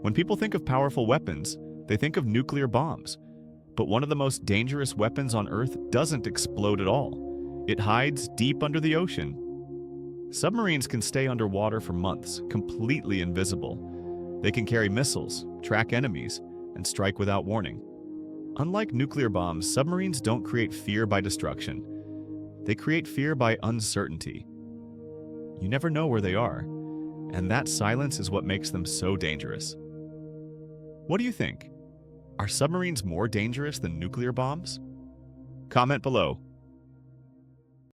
When people think of powerful weapons, they think of nuclear bombs. But one of the most dangerous weapons on Earth doesn't explode at all. It hides deep under the ocean. Submarines can stay underwater for months, completely invisible. They can carry missiles, track enemies, and strike without warning. Unlike nuclear bombs, submarines don't create fear by destruction. They create fear by uncertainty. You never know where they are, and that silence is what makes them so dangerous. What do you think? Are submarines more dangerous than nuclear bombs? Comment below.